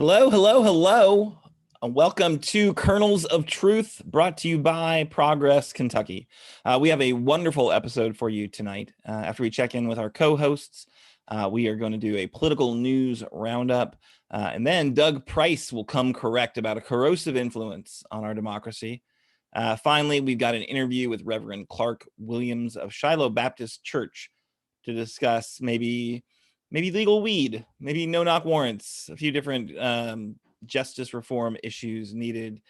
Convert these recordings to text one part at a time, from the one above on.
Hello, hello, hello. Welcome to Kernels of Truth, brought to you by Progress Kentucky. We have a wonderful episode for you tonight. After we check in with our co-hosts, we are going to do a political news roundup, and then Doug Price will come correct about a corrosive influence on our democracy. Finally, we've got an interview with Reverend Clark Williams of Shiloh Baptist Church to discuss maybe legal weed, maybe no-knock warrants, a few different justice reform issues needed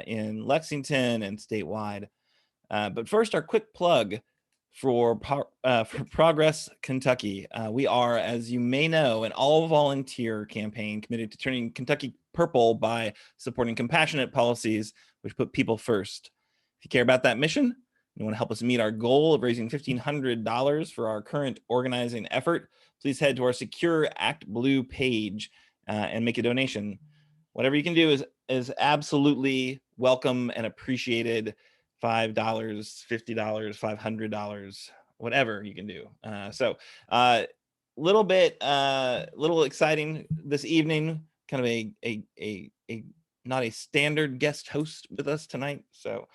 in Lexington and statewide. But first, our quick plug for Progress Kentucky. We are, as you may know, an all-volunteer campaign committed to turning Kentucky purple by supporting compassionate policies which put people first. If you care about that mission, you want to help us meet our goal of raising $1,500 for our current organizing effort, please head to our Secure Act Blue page and make a donation. Whatever you can do is absolutely welcome and appreciated. $5, $50, $500, whatever you can do. Little exciting this evening. Kind of a not a standard guest host with us tonight. So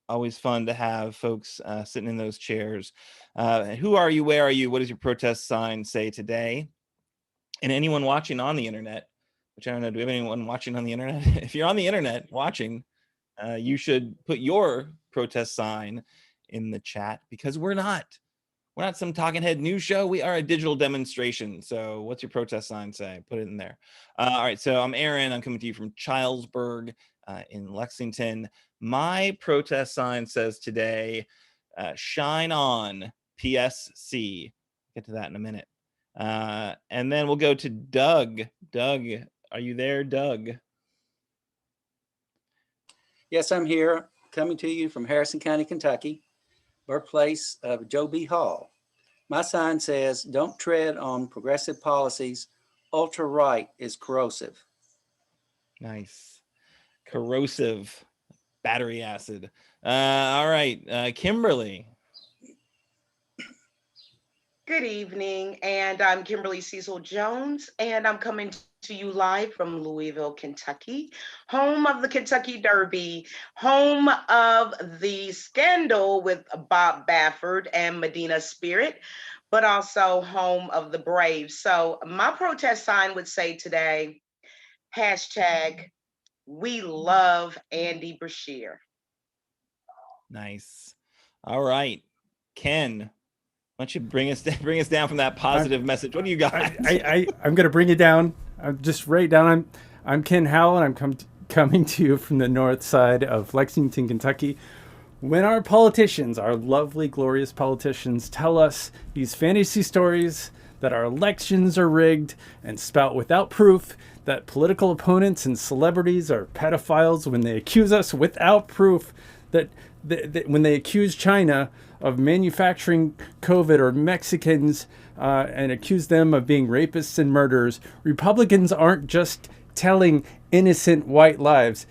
always fun to have folks sitting in those chairs. Who are you? Where are you? What does your protest sign say today? And anyone watching on the internet, which I don't know, do we have anyone watching on the internet? If you're on the internet watching, you should put your protest sign in the chat, because we're not some talking head news show. We are a digital demonstration. So what's your protest sign say? Put it in there. All right. So I'm Aaron. I'm coming to you from Childsburg in Lexington. My protest sign says today, shine on PSC. Get to that in a minute. And then we'll go to Doug. Doug, are you there, Doug? Yes, I'm here, coming to you from Harrison County, Kentucky, birthplace of Joe B. Hall. My sign says, don't tread on progressive policies. Ultra-right is corrosive. Nice. Corrosive. Battery acid. All right, Kimberly. Good evening, and I'm Kimberly Cecil Jones, and I'm coming to you live from Louisville, Kentucky, home of the Kentucky Derby, home of the scandal with Bob Baffert and Medina Spirit, but also home of the Braves. So my protest sign would say today, hashtag, we love Andy Brashear. Nice. All right, Ken. Why don't you bring us down from that positive message? What do you got? I'm going to bring you down. I'm just right down. I'm Ken Howell, and I'm coming to you from the north side of Lexington, Kentucky. When our politicians, our lovely, glorious politicians, tell us these fantasy stories that our elections are rigged and spout without proof that political opponents and celebrities are pedophiles, when they accuse us without proof that when they accuse China of manufacturing COVID, or Mexicans and accuse them of being rapists and murderers, Republicans aren't just telling innocent white lies.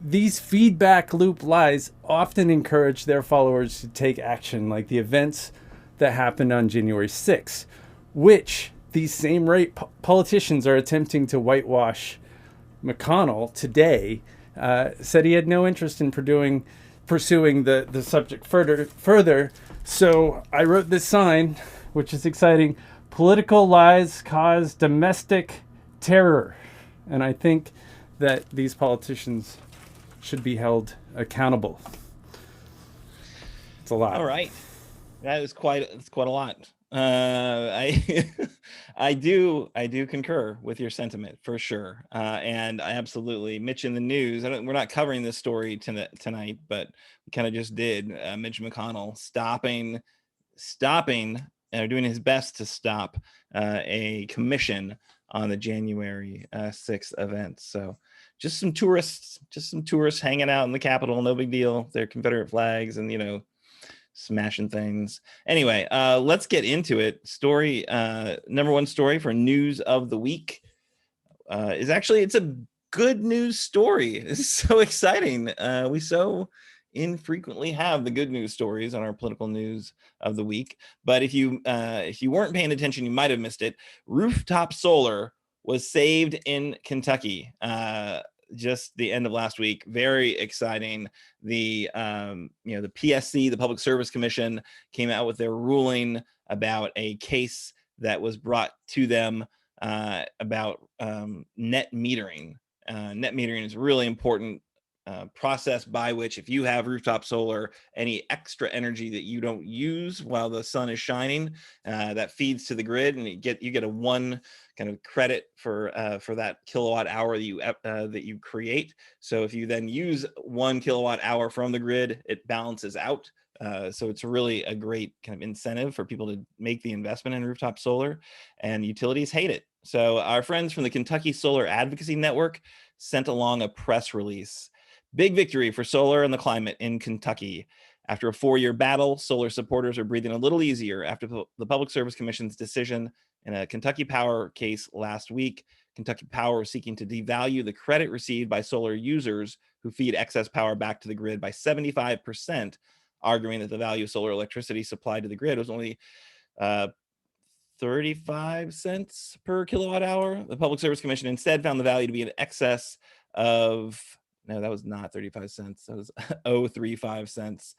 These feedback loop lies often encourage their followers to take action, like the events that happened on January 6th, which these same politicians are attempting to whitewash. McConnell today said he had no interest in pursuing the subject further. So I wrote this sign, which is exciting. Political lies cause domestic terror. And I think that these politicians should be held accountable. It's a lot. All right. It's quite a lot. I I do concur with your sentiment for sure. And I absolutely, Mitch in the news. We're not covering this story tonight, but we kind of just did. Mitch McConnell stopping doing his best to stop a commission on the January 6th event. So just some tourists hanging out in the Capitol. No big deal. They're Confederate flags and smashing things. Anyway, let's get into it. Story number one story for news of the week is actually, it's a good news story. It's so exciting. We so infrequently have the good news stories on our political news of the week. But if you weren't paying attention, you might have missed it. Rooftop solar was saved in Kentucky. Just the end of last week. Very exciting. The the PSC, the Public Service Commission, came out with their ruling about a case that was brought to them about net metering. Net metering is a really important process by which, if you have rooftop solar, any extra energy that you don't use while the sun is shining, that feeds to the grid, and you get a one kind of credit for that kilowatt hour that you create. So if you then use 1 kilowatt hour from the grid, it balances out. So it's really a great kind of incentive for people to make the investment in rooftop solar, and utilities hate it. So our friends from the Kentucky Solar Advocacy Network sent along a press release. Big victory for solar and the climate in Kentucky. After a 4-year battle, solar supporters are breathing a little easier after the Public Service Commission's decision in a Kentucky Power case last week. Kentucky Power was seeking to devalue the credit received by solar users who feed excess power back to the grid by 75%, arguing that the value of solar electricity supplied to the grid was only 35 cents per kilowatt hour. The Public Service Commission instead found the value to be in excess of, no, that was not 35 cents. That was 0.35 cents.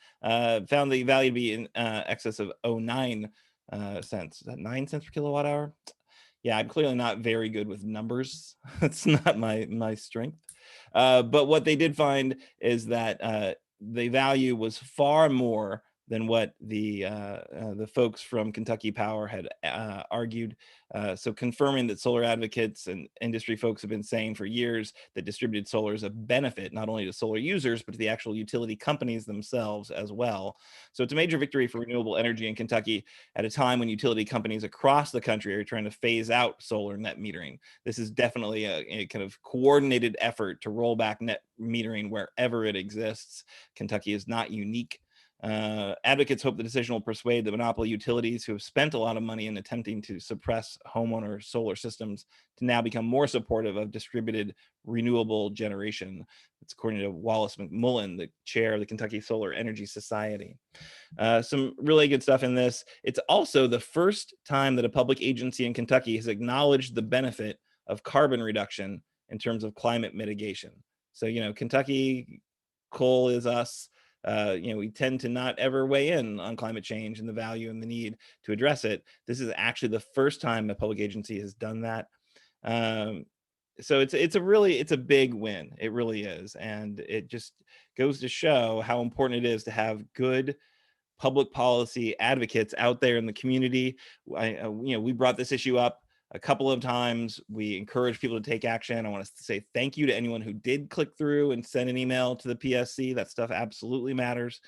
Found the value to be in excess of 0.9 cents. Is that 9 cents per kilowatt hour? Yeah, I'm clearly not very good with numbers. It's not my strength. But what they did find is that the value was far more than what the folks from Kentucky Power had argued. So confirming that solar advocates and industry folks have been saying for years that distributed solar is a benefit not only to solar users, but to the actual utility companies themselves as well. So it's a major victory for renewable energy in Kentucky at a time when utility companies across the country are trying to phase out solar net metering. This is definitely a kind of coordinated effort to roll back net metering wherever it exists. Kentucky is not unique. Advocates hope the decision will persuade the monopoly utilities, who have spent a lot of money in attempting to suppress homeowner solar systems, to now become more supportive of distributed renewable generation. That's according to Wallace McMullen, the chair of the Kentucky Solar Energy Society. Some really good stuff in this. It's also the first time that a public agency in Kentucky has acknowledged the benefit of carbon reduction in terms of climate mitigation. So, Kentucky, coal is us. We tend to not ever weigh in on climate change and the value and the need to address it. This is actually the first time a public agency has done that. So it's a big win. It really is. And it just goes to show how important it is to have good public policy advocates out there in the community. We brought this issue up a couple of times. We encourage people to take action. I want to say thank you to anyone who did click through and send an email to the PSC. That stuff absolutely matters.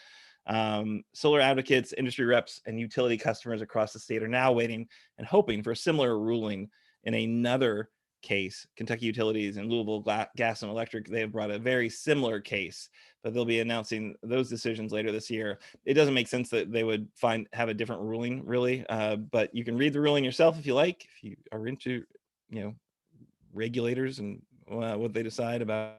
Solar advocates, industry reps, and utility customers across the state are now waiting and hoping for a similar ruling in another case. Kentucky Utilities and Louisville Gas and Electric, they have brought a very similar case, but they'll be announcing those decisions later this year. It doesn't make sense that they would have a different ruling, really, but you can read the ruling yourself if you like, if you are into, regulators and what they decide about.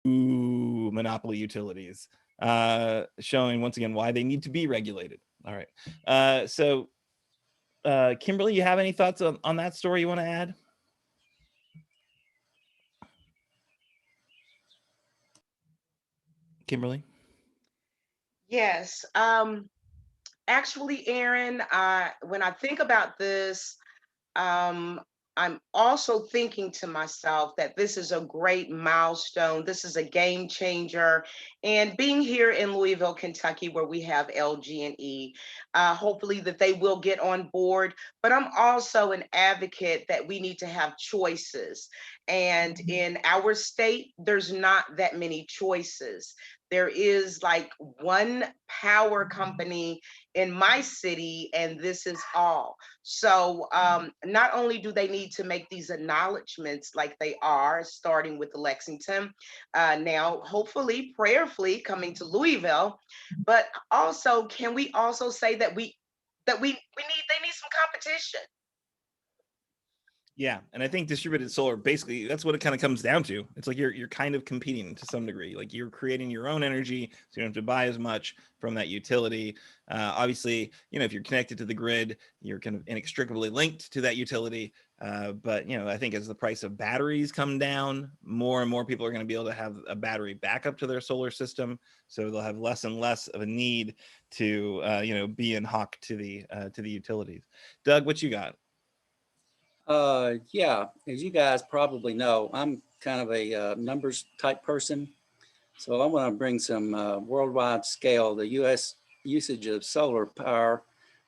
Monopoly utilities, showing once again why they need to be regulated. All right. So Kimberly, you have any thoughts on that story you want to add? Kimberly? Yes. Actually, Aaron, when I think about this, um, I'm also thinking to myself that this is a great milestone. This is a game changer. And being here in Louisville, Kentucky, where we have LG&E, hopefully that they will get on board. But I'm also an advocate that we need to have choices. And in our state, there's not that many choices. There is like one power company in my city, and this is all. So not only do they need to make these acknowledgments like they are, starting with Lexington, now hopefully, prayerfully coming to Louisville, but also can we also say that we need they need some competition. Yeah, and I think distributed solar, basically that's what it kind of comes down to. It's like you're kind of competing to some degree. Like you're creating your own energy, so you don't have to buy as much from that utility. Obviously, if you're connected to the grid, you're kind of inextricably linked to that utility. But I think as the price of batteries come down, more and more people are going to be able to have a battery backup to their solar system, so they'll have less and less of a need to be in hock to the utilities. Doug, what you got? Yeah, as you guys probably know, I'm kind of a numbers type person. So I want to bring some worldwide scale. The U.S. usage of solar power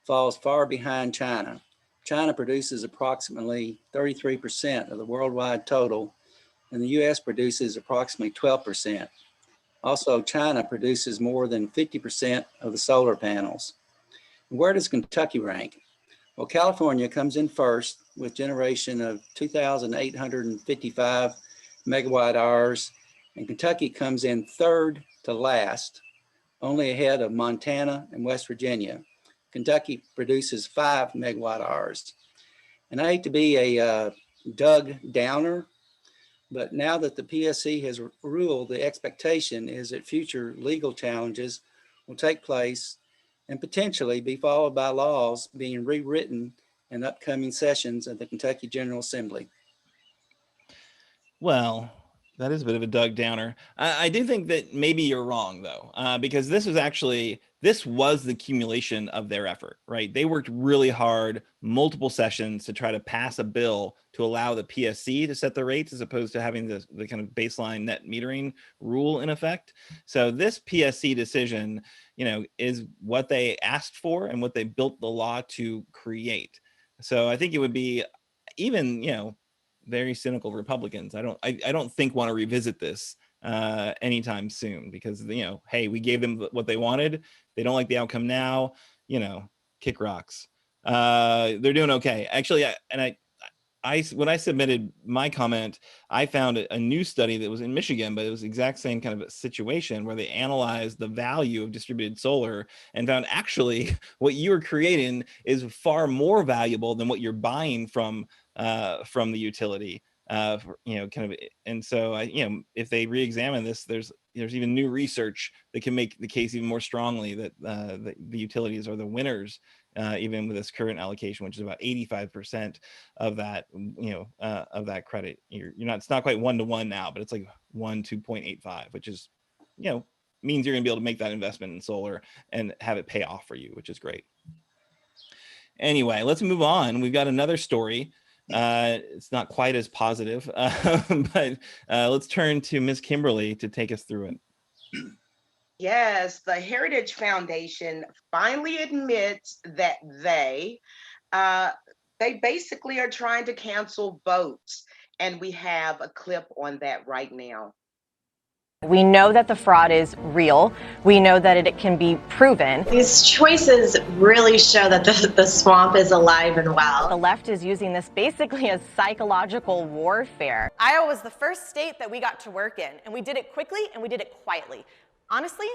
falls far behind China. China produces approximately 33% of the worldwide total, and the U.S. produces approximately 12%. Also, China produces more than 50% of the solar panels. Where does Kentucky rank? Well, California comes in first with generation of 2,855 megawatt hours, and Kentucky comes in third to last, only ahead of Montana and West Virginia. Kentucky produces 5 megawatt hours. And I hate to be a Doug Downer, but now that the PSC has ruled, the expectation is that future legal challenges will take place and potentially be followed by laws being rewritten in upcoming sessions of the Kentucky General Assembly. Well, that is a bit of a Doug Downer. I do think that maybe you're wrong, though, because this was the accumulation of their effort, right? They worked really hard, multiple sessions to try to pass a bill to allow the PSC to set the rates as opposed to having the kind of baseline net metering rule in effect. So this PSC decision, is what they asked for and what they built the law to create. So I think it would be even, very cynical Republicans, I don't think want to revisit this anytime soon, because hey, we gave them what they wanted. They don't like the outcome now. Kick rocks. They're doing okay, actually. When I submitted my comment, I found a new study that was in Michigan, but it was the exact same kind of a situation where they analyzed the value of distributed solar and found actually what you are creating is far more valuable than what you're buying from the utility. And so if they re-examine this, there's even new research that can make the case even more strongly that the utilities are the winners, even with this current allocation, which is about 85% of that, of that credit. You're not, it's not quite 1-to-1 now, but it's like 2.85, which is, means you're going to be able to make that investment in solar and have it pay off for you, which is great. Anyway, let's move on. We've got another story. It's not quite as positive, but let's turn to Ms. Kimberly to take us through it. Yes, the Heritage Foundation finally admits that they basically are trying to cancel votes, and we have a clip on that right now. We know that the fraud is real. We know that it can be proven. These choices really show that the swamp is alive and well. The left is using this basically as psychological warfare. Iowa was the first state that we got to work in, and we did it quickly and we did it quietly. Honestly,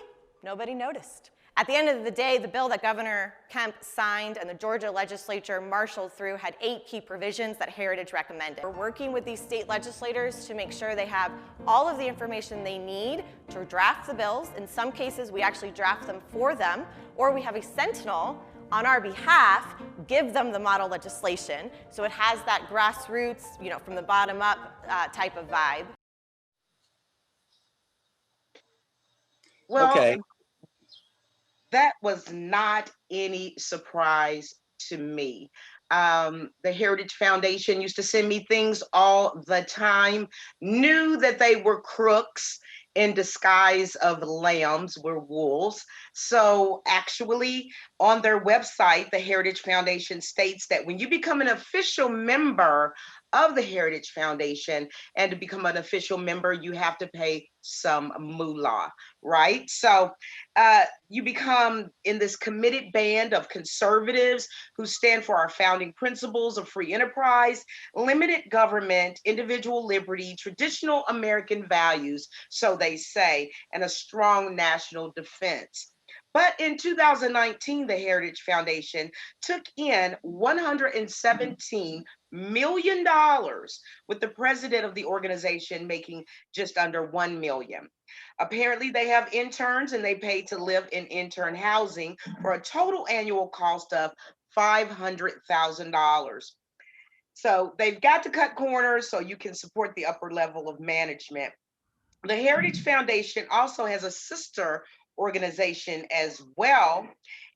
nobody noticed. At the end of the day, the bill that Governor Kemp signed and the Georgia legislature marshaled through had 8 key provisions that Heritage recommended. We're working with these state legislators to make sure they have all of the information they need to draft the bills. In some cases, we actually draft them for them, or we have a sentinel on our behalf give them the model legislation. So it has that grassroots, from the bottom up type of vibe. Well, Okay. That was not any surprise to me. The Heritage Foundation used to send me things all the time, knew that they were crooks in disguise of lambs, were wolves. So, actually, on their website, the Heritage Foundation states that when you become an official member of the Heritage Foundation, and to become an official member, you have to pay some moolah, right? So, you become in this committed band of conservatives who stand for our founding principles of free enterprise, limited government, individual liberty, traditional American values, so they say, and a strong national defense. But in 2019, the Heritage Foundation took in $117 million, with the president of the organization making just under 1 million. Apparently, they have interns and they pay to live in intern housing for a total annual cost of $500,000. So they've got to cut corners so you can support the upper level of management. The Heritage Foundation also has a sister organization as well,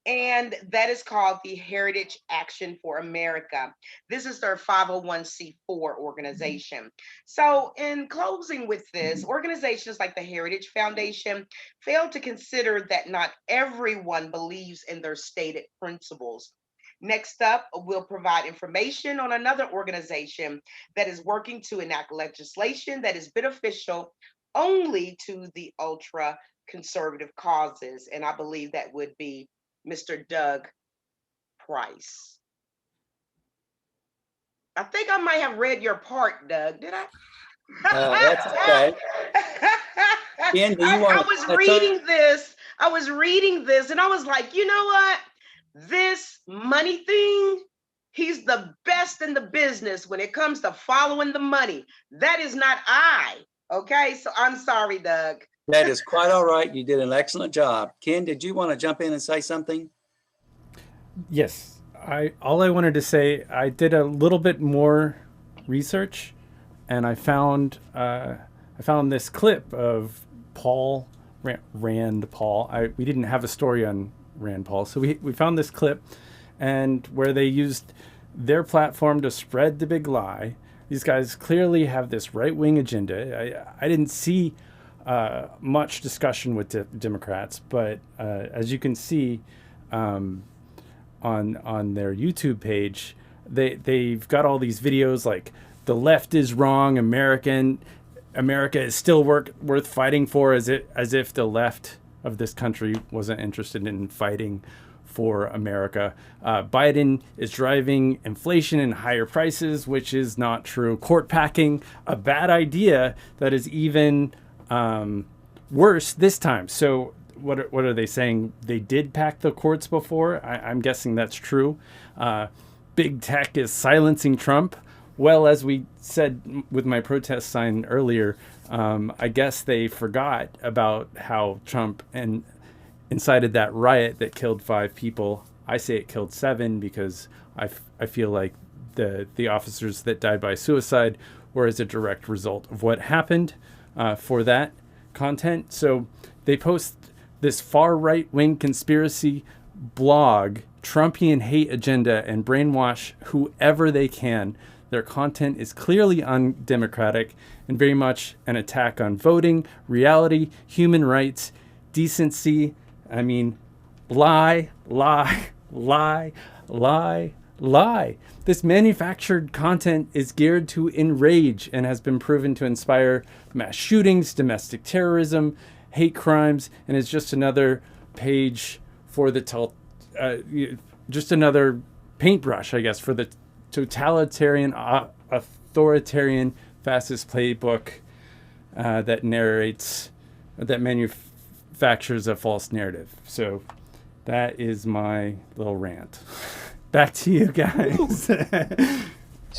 and that is called the Heritage Action for America. This is their 501c4 organization. So, in closing with this, organizations like the Heritage Foundation fail to consider that not everyone believes in their stated principles. Next up, we'll provide information on another organization that is working to enact legislation that is beneficial only to the ultra conservative causes. And I believe that would be Mr. Doug Price. I think I might have read your part, Doug. Did I? That's okay. Ken, do you want I was reading this, and I was like, you know what? This money thing, he's the best in the business when it comes to following the money. That is not I. Okay, so I'm sorry, Doug. That is quite all right. You did an excellent job. Ken, did you want to jump in and say something? Yes. All I wanted to say, I did a little bit more research, and I found this clip of Rand Paul. We didn't have a story on Rand Paul, so we found this clip, and where they used their platform to spread the big lie. These guys clearly have this right-wing agenda. I didn't see much discussion with Democrats, but as you can see on their YouTube page, they've got all these videos like the left is wrong, America is still worth fighting for, as if the left of this country wasn't interested in fighting for America. Biden is driving inflation and higher prices, which is not true. Court packing, a bad idea that is even worse this time. So what are they saying? They did pack the courts before? I'm guessing that's true. Big tech is silencing Trump. Well, as we said with my protest sign earlier, I guess they forgot about how Trump incited that riot that killed 5 people. I say it killed 7 because I feel like the officers that died by suicide were as a direct result of what happened for that content. So they post this far right-wing conspiracy blog, Trumpian hate agenda, and brainwash whoever they can. Their content is clearly undemocratic and very much an attack on voting, reality, human rights, decency. I mean, lie. This manufactured content is geared to enrage and has been proven to inspire mass shootings, domestic terrorism, hate crimes, and is just another page for just another paintbrush, I guess, for the totalitarian, authoritarian, fascist playbook that manufactures a false narrative. So that is my little rant. Back to you guys.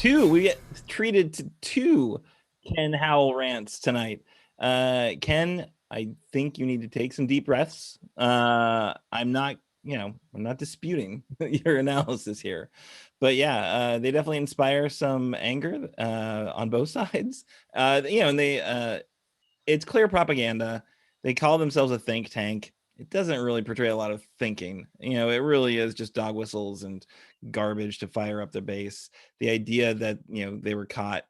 We get treated to 2 Ken Howell rants tonight. Ken, I think you need to take some deep breaths. I'm not disputing your analysis here, but yeah, they definitely inspire some anger on both sides. And it's clear propaganda. They call themselves a think tank. it doesn't really portray a lot of thinking. You know, it really is just dog whistles and garbage to fire up the base. The idea that, you know, they were caught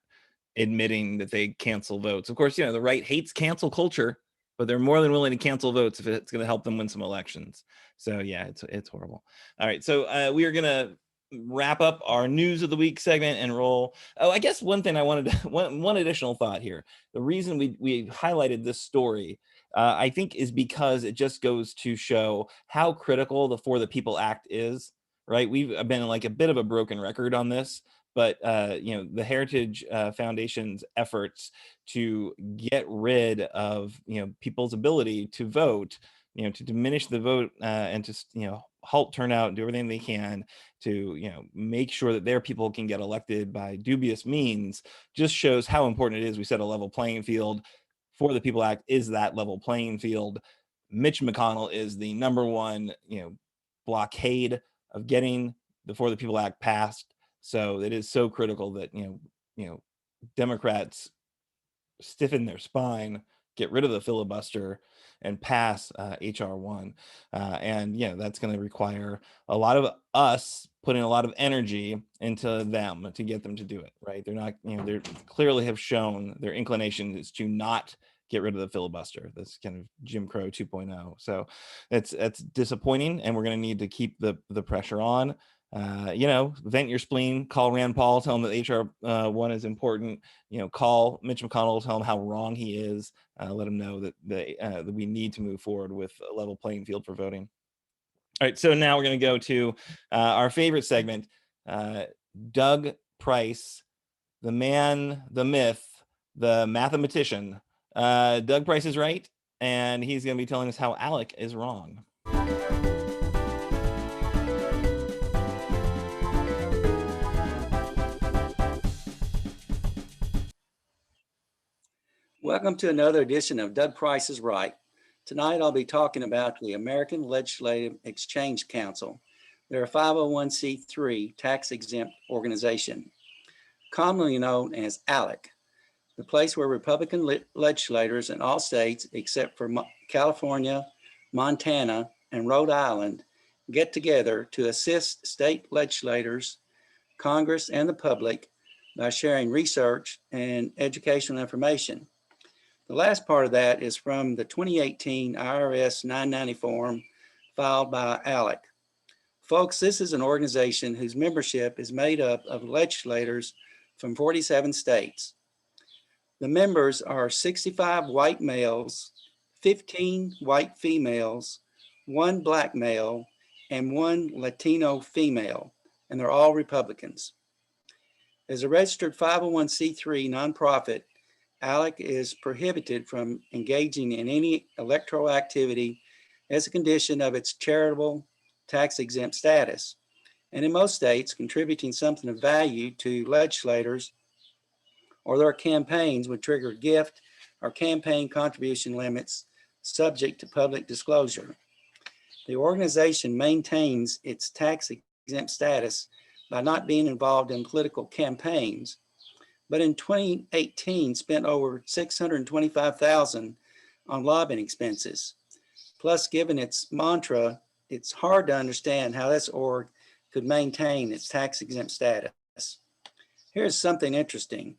admitting that they cancel votes. Of course, you know, the right hates cancel culture, but they're more than willing to cancel votes if it's going to help them win some elections. So yeah, it's horrible. All right, so we are going to wrap up our news of the week segment and roll. Oh, I guess one thing I wanted to, one additional thought here. The reason we highlighted this story, I think, is because it just goes to show how critical the For the People Act is, right? We've been like a bit of a broken record on this, but you know, the Heritage Foundation's efforts to get rid of, you know, people's ability to vote, you know, to diminish the vote and to, you know, halt turnout and do everything they can to, you know, make sure that their people can get elected by dubious means, just shows how important it is we set a level playing field. For the People Act is that level playing field. Mitch McConnell is the #1, you know, blockade of getting the For the People Act passed. So it is so critical that, you know, Democrats stiffen their spine, get rid of the filibuster, and pass HR 1. And yeah, that's going to require a lot of us putting a lot of energy into them to get them to do it, right? They're not, you know, they clearly have shown their inclination is to not get rid of the filibuster. That's kind of Jim Crow 2.0. So it's disappointing, and we're going to need to keep the pressure on. You know, vent your spleen, call Rand Paul, tell him that HR 1 is important, you know, call Mitch McConnell, tell him how wrong he is, let him know that that we need to move forward with a level playing field for voting. All right, so now we're going to go to our favorite segment, Doug Price, the man, the myth, the mathematician. Doug Price is right, and he's going to be telling us how Alec is wrong. Welcome to another edition of Doug Price is Right. Tonight I'll be talking about the American Legislative Exchange Council. They're a 501c3 tax-exempt organization, commonly known as ALEC, the place where Republican legislators in all states except for California, Montana, and Rhode Island get together to assist state legislators, Congress, and the public by sharing research and educational information. The last part of that is from the 2018 IRS 990 form filed by ALEC. Folks, this is an organization whose membership is made up of legislators from 47 states. The members are 65 white males, 15 white females, 1 black male, and 1 Latino female, and they're all Republicans. As a registered 501c3 nonprofit, ALEC is prohibited from engaging in any electoral activity as a condition of its charitable tax-exempt status, and in most states, contributing something of value to legislators or their campaigns would trigger gift or campaign contribution limits subject to public disclosure. The organization maintains its tax-exempt status by not being involved in political campaigns, but in 2018 spent over $625,000 on lobbying expenses. Plus, given its mantra, it's hard to understand how this org could maintain its tax-exempt status. Here's something interesting.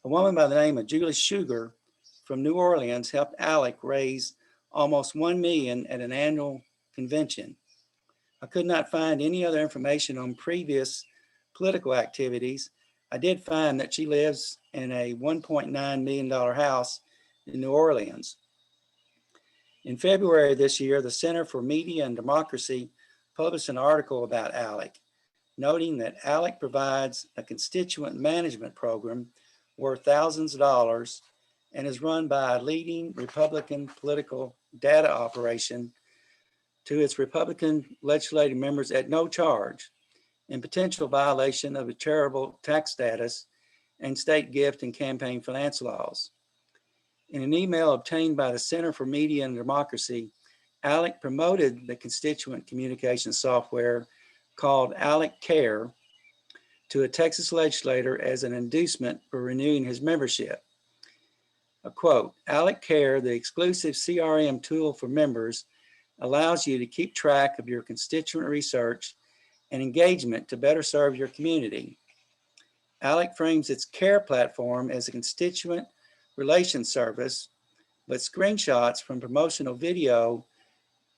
A woman by the name of Julie Sugar from New Orleans helped ALEC raise almost $1 million at an annual convention. I could not find any other information on previous political activities. I did find that she lives in a $1.9 million house in New Orleans. In February of this year, the Center for Media and Democracy published an article about ALEC, noting that ALEC provides a constituent management program worth thousands of dollars and is run by a leading Republican political data operation to its Republican legislative members at no charge, in potential violation of a charitable tax status and state gift and campaign finance laws. In an email obtained by the Center for Media and Democracy, ALEC promoted the constituent communication software called ALEC Care to a Texas legislator as an inducement for renewing his membership. A quote, ALEC Care, the exclusive CRM tool for members, allows you to keep track of your constituent research and engagement to better serve your community. ALEC frames its CARE platform as a constituent relations service, but screenshots from promotional video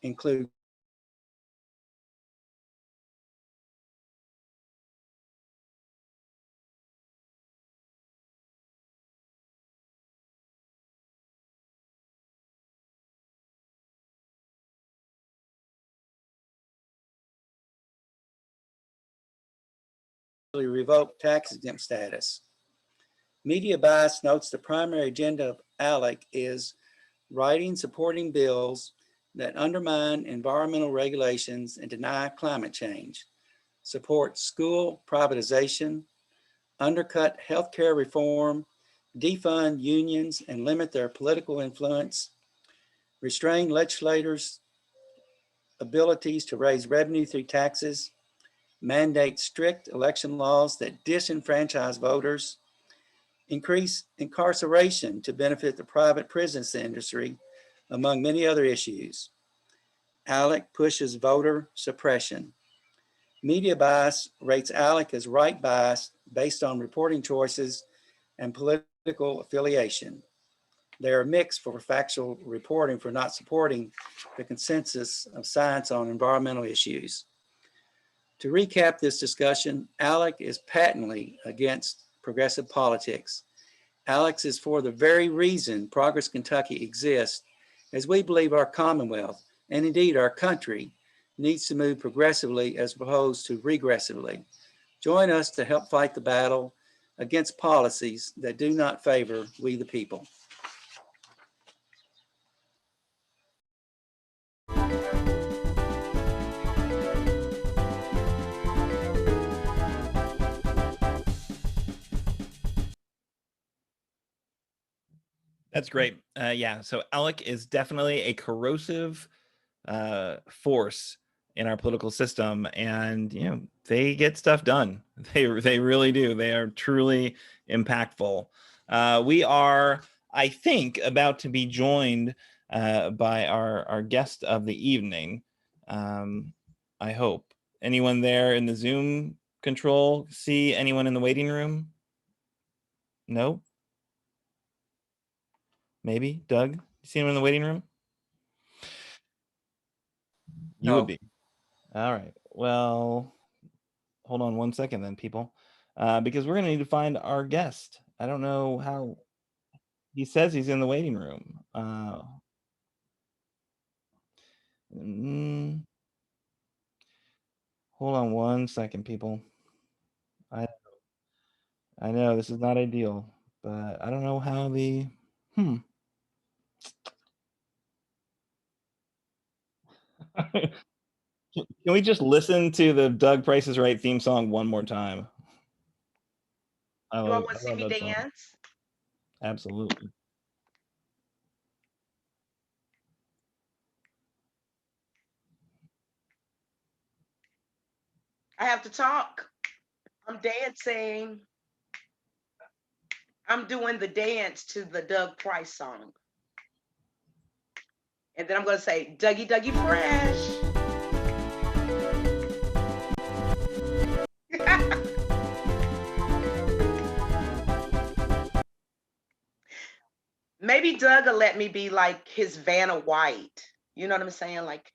include revoked tax-exempt status. Media Bias notes the primary agenda of ALEC is writing supporting bills that undermine environmental regulations and deny climate change, support school privatization, undercut healthcare reform, defund unions and limit their political influence, restrain legislators' abilities to raise revenue through taxes, mandate strict election laws that disenfranchise voters, increase incarceration to benefit the private prisons industry, among many other issues. ALEC pushes voter suppression. Media Bias rates ALEC as right bias based on reporting choices and political affiliation. They are mixed for factual reporting for not supporting the consensus of science on environmental issues. To recap this discussion, ALEC is patently against progressive politics. ALEC is for the very reason Progress Kentucky exists, as we believe our Commonwealth, and indeed our country, needs to move progressively as opposed to regressively. Join us to help fight the battle against policies that do not favor we the people. That's great. Yeah, so ALEC is definitely a corrosive force in our political system, and they get stuff done. They really do. They are truly impactful. We are, I think, about to be joined by our guest of the evening. I hope. Anyone there in the Zoom control see anyone in the waiting room? No? Maybe? Doug? You see anyone in the waiting room? You No. would be. All right. Well, hold on one second then, people, because we're going to need to find our guest. I don't know how. He says he's in the waiting room. Hold on one second, people. I know this is not ideal, but I don't know how the. Can we just listen to the Doug Price is Right theme song one more time? I You all love, want to I see love me that song. dance? Absolutely. I have to talk. I'm dancing. I'm doing the dance to the Doug Price song. And then I'm going to say, Dougie, Dougie Fresh. Maybe Doug will let me be like his Vanna White. You know what I'm saying? Like,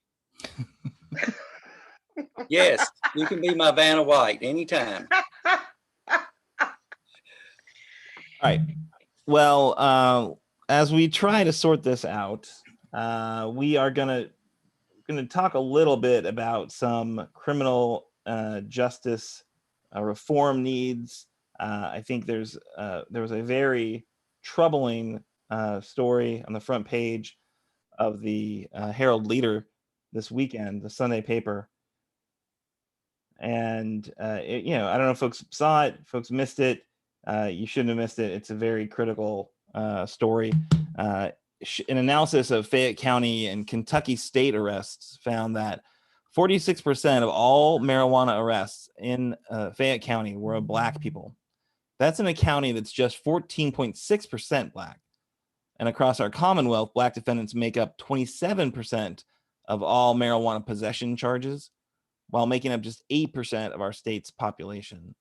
Yes, you can be my Vanna White anytime. All right. Well, as we try to sort this out, we are gonna talk a little bit about some criminal justice reform needs. I think there was a very troubling story on the front page of the Herald Leader this weekend, the Sunday paper. And I don't know if folks saw it, folks missed it. You shouldn't have missed it. It's a very critical story. An analysis of Fayette County and Kentucky state arrests found that 46% of all marijuana arrests in Fayette County were of Black people. That's in a county that's just 14.6% Black. And across our Commonwealth, Black defendants make up 27% of all marijuana possession charges, while making up just 8% of our state's population.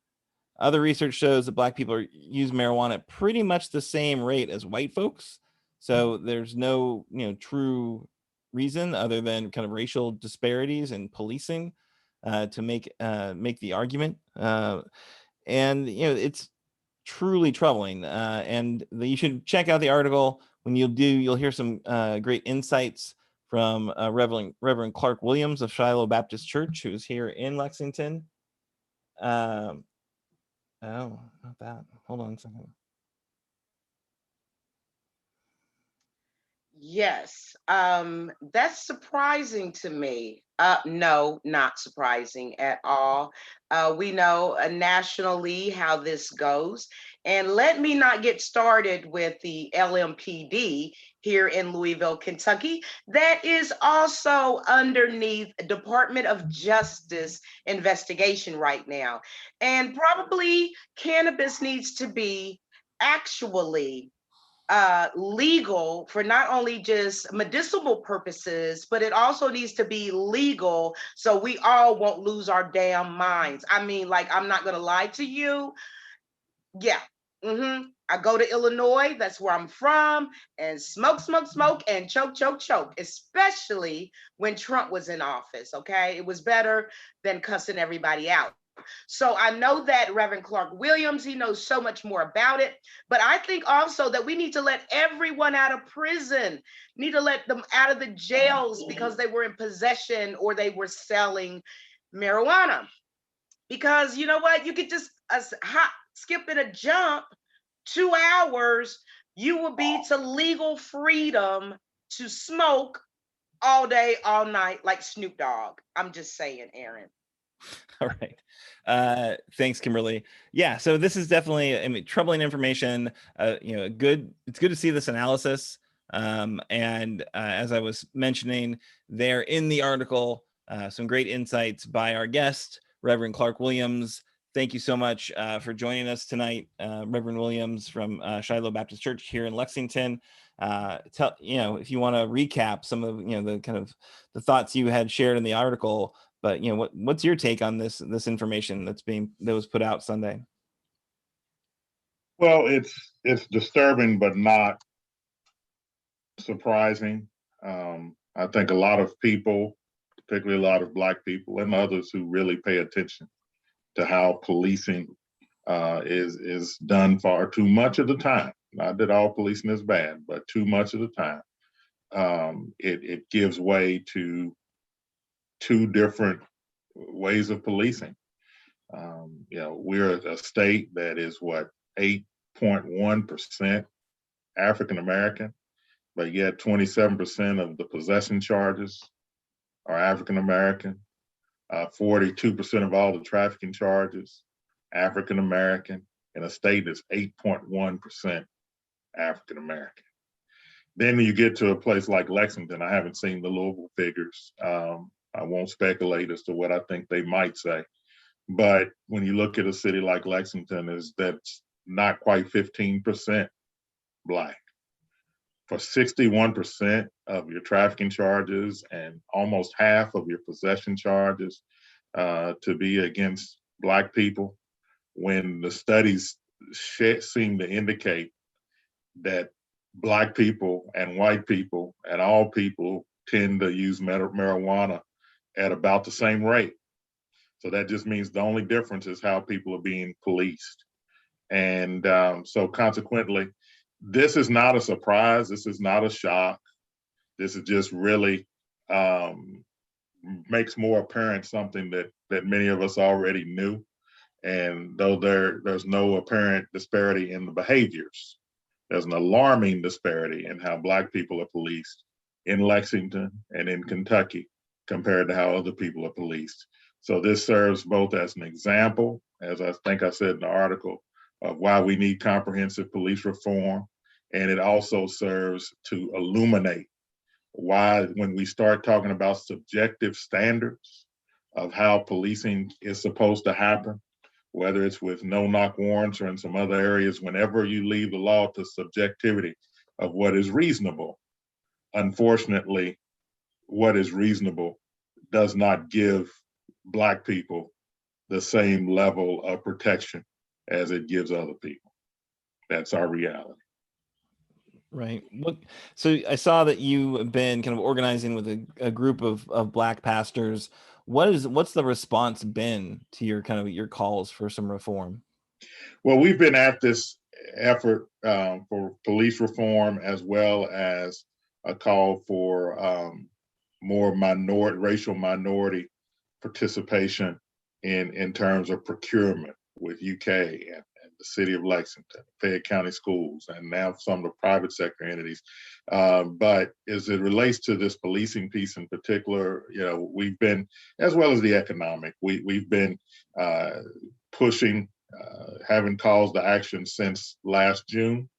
Other research shows that Black people use marijuana at pretty much the same rate as white folks. So there's no, true reason other than kind of racial disparities in policing to make the argument. And it's truly troubling. And you should check out the article. When you'll hear some great insights from Reverend Clark Williams of Shiloh Baptist Church, who's here in Lexington. Oh, not that. Hold on a second. Yes, that's surprising to me. No, not surprising at all. We know nationally how this goes. And let me not get started with the LMPD here in Louisville, Kentucky. That is also underneath Department of Justice investigation right now. And probably cannabis needs to be actually legal for not only just medicinal purposes, but it also needs to be legal so we all won't lose our damn minds. I mean, like, I'm not gonna lie to you. Yeah. I go to Illinois, that's where I'm from, and smoke, and choke, especially when Trump was in office. Okay, it was better than cussing everybody out. So I know that Reverend Clark Williams, he knows so much more about it, but I think also that we need to let everyone out of prison, need to let them out of the jails because they were in possession or they were selling marijuana. Because you know what, you could just skip and a jump 2 hours, you will be to legal freedom to smoke all day, all night, like Snoop Dogg. I'm just saying, Aaron. All right. Thanks, Kimberly. Yeah, so this is definitely, troubling information. It's good to see this analysis. And as I was mentioning there in the article, some great insights by our guest, Reverend Clark Williams. Thank you so much for joining us tonight, Reverend Williams from Shiloh Baptist Church here in Lexington. If you want to recap some of the kind of the thoughts you had shared in the article. But what's your take on this information that was put out Sunday? Well, it's disturbing, but not surprising. I think a lot of people, particularly a lot of Black people and others who really pay attention to how policing is done far too much of the time. Not that all policing is bad, but too much of the time, it gives way to two different ways of policing. We're a state that is 8.1% African American, but yet 27% of the possession charges are African American. 42% of all the trafficking charges African American, in a state that's 8.1% African American. Then you get to a place like Lexington. I haven't seen the Louisville figures. I won't speculate as to what I think they might say. But when you look at a city like Lexington, that's not quite 15% Black. For 61% of your trafficking charges and almost half of your possession charges to be against Black people, when the studies seem to indicate that Black people and white people and all people tend to use marijuana at about the same rate. So that just means the only difference is how people are being policed. And so consequently, this is not a surprise. This is not a shock. This is just really makes more apparent something that many of us already knew. And though there's no apparent disparity in the behaviors, there's an alarming disparity in how Black people are policed in Lexington and in Kentucky compared to how other people are policed. So this serves both as an example, as I think I said in the article, of why we need comprehensive police reform. And it also serves to illuminate why, when we start talking about subjective standards of how policing is supposed to happen, whether it's with no-knock warrants or in some other areas, whenever you leave the law to subjectivity of what is reasonable, unfortunately, what is reasonable does not give Black people the same level of protection as it gives other people. That's our reality. Right. So I saw that you have been kind of organizing with a group of Black pastors. What's the response been to your calls for some reform? Well, we've been at this effort for police reform, as well as a call for more racial minority participation in terms of procurement with UK and the city of Lexington, Fayette County Schools, and now some of the private sector entities. But as it relates to this policing piece in particular, we've been, as well as the economic, we've been pushing, having calls to action since last June.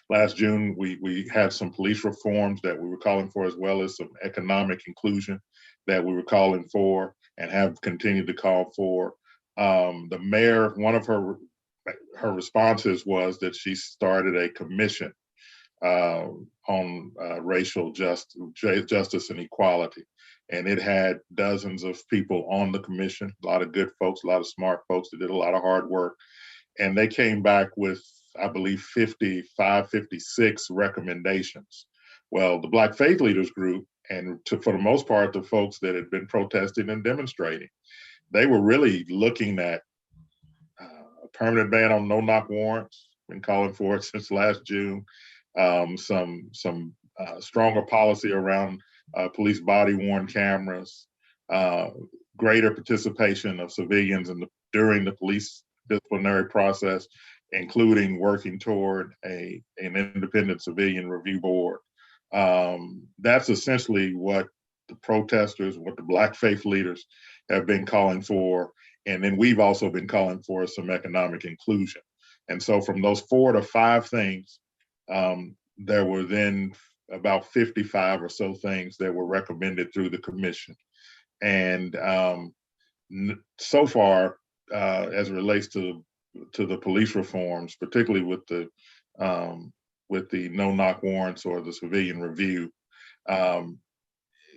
Last June, we had some police reforms that we were calling for, as well as some economic inclusion that we were calling for and have continued to call for. The mayor, one of her responses was that she started a commission on racial justice and equality. And it had dozens of people on the commission, a lot of good folks, a lot of smart folks that did a lot of hard work. And they came back with, I believe, 56 recommendations. Well, the Black Faith Leaders Group, and for the most part, the folks that had been protesting and demonstrating, they were really looking at a permanent ban on no-knock warrants, been calling for it since last June, some stronger policy around police body-worn cameras, greater participation of civilians during the police disciplinary process, including working toward an independent civilian review board. That's essentially what the protesters, what the Black faith leaders have been calling for. And then we've also been calling for some economic inclusion. And so from those 4 to 5 things, there were then about 55 or so things that were recommended through the commission. And so far, as it relates to the police reforms, particularly with the no-knock warrants or the civilian review,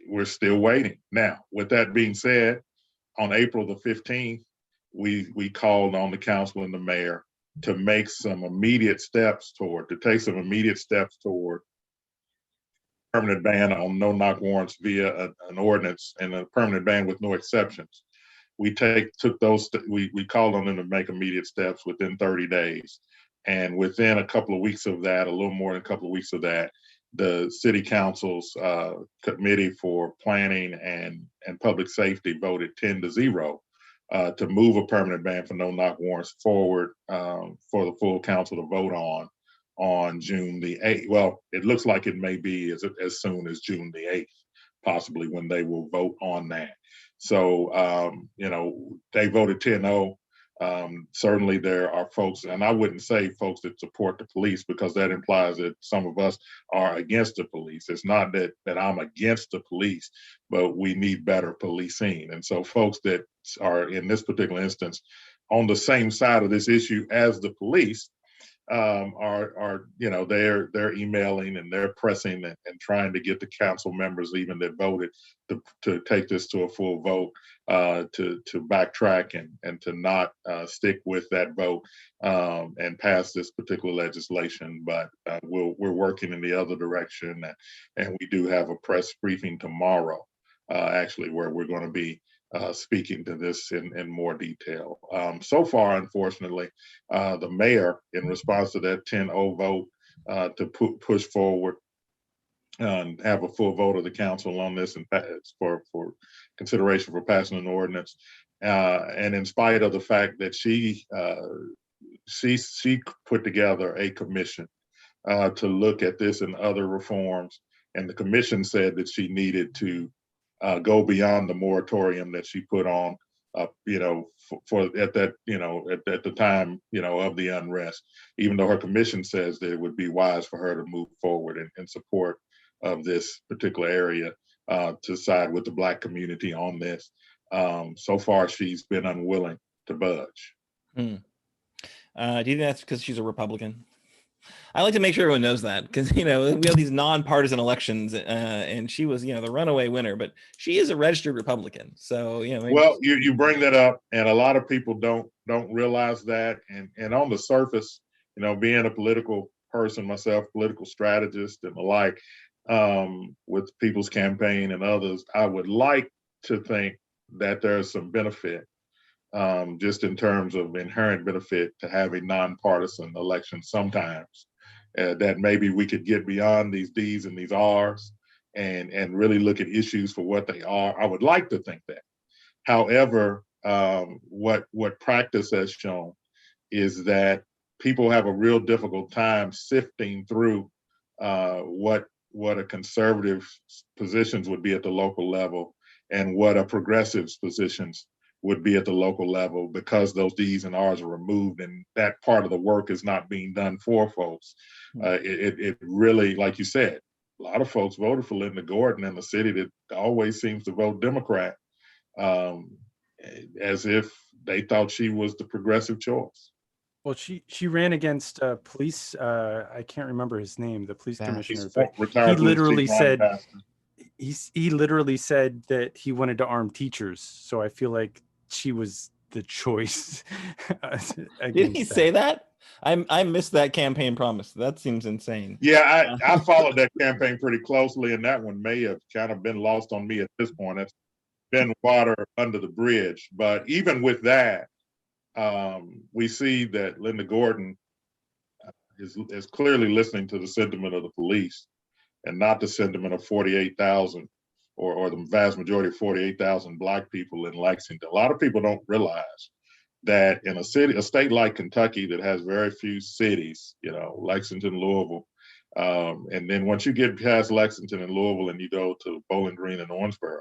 we're still waiting. Now, with that being said, on April the 15th, we called on the council and the mayor to take some immediate steps toward permanent ban on no-knock warrants via an ordinance, and a permanent ban with no exceptions. We called on them to make immediate steps within 30 days. And within a couple of weeks of that, a little more than a couple of weeks of that, the city council's committee for planning and public safety voted 10-0 to move a permanent ban for no-knock warrants forward for the full council to vote on June the 8th. Well, it looks like it may be as soon as June the 8th, possibly, when they will vote on that. So, they voted 10-0. Certainly there are folks, and I wouldn't say folks that support the police, because that implies that some of us are against the police. It's not that I'm against the police, but we need better policing. And so folks that are, in this particular instance, on the same side of this issue as the police, they're emailing and they're pressing and trying to get the council members, even that voted, to take this to a full vote, to backtrack and to not stick with that vote and pass this particular legislation. But we're working in the other direction, and we do have a press briefing tomorrow, actually, where we're going to be speaking to this in more detail. So far, unfortunately, the mayor, in response to that 10-0 vote, to push forward and have a full vote of the council on this and for consideration for passing an ordinance. And in spite of the fact that she put together a commission to look at this and other reforms, and the commission said that she needed to go beyond the moratorium that she put on, at the time, of the unrest, even though her commission says that it would be wise for her to move forward in support of this particular area, to side with the Black community on this. So far, she's been unwilling to budge. Do you think that's because she's a Republican? I like to make sure everyone knows that, because we have these nonpartisan elections, and she was the runaway winner, but she is a registered Republican. So Well, you bring that up, and a lot of people don't realize that, and on the surface, being a political person myself, political strategist and the like, with People's Campaign and others, I would like to think that there's some benefit, just in terms of inherent benefit, to have a nonpartisan election sometimes. That maybe we could get beyond these D's and these R's and really look at issues for what they are. I would like to think that. However, what practice has shown is that people have a real difficult time sifting through what a conservative positions would be at the local level and what a progressive's positions would be at the local level, because those D's and R's are removed, and that part of the work is not being done for folks. It really, like you said, a lot of folks voted for Linda Gordon in a city that always seems to vote Democrat, as if they thought she was the progressive choice. Well, she ran against police. I can't remember his name, the police commissioner. But Retired he literally police chief said Ron Pastor. he literally said that he wanted to arm teachers. So I feel like she was the choice. Did he say that? I missed that campaign promise. That seems insane. Yeah, I followed that campaign pretty closely, and that one may have kind of been lost on me at this point. It's been water under the bridge. But even with that, we see that Linda Gordon is clearly listening to the sentiment of the police and not the sentiment of 48,000 or the vast majority of 48,000 Black people in Lexington. A lot of people don't realize that in a state like Kentucky that has very few cities, Lexington, Louisville, and then once you get past Lexington and Louisville and you go to Bowling Green and Owensboro,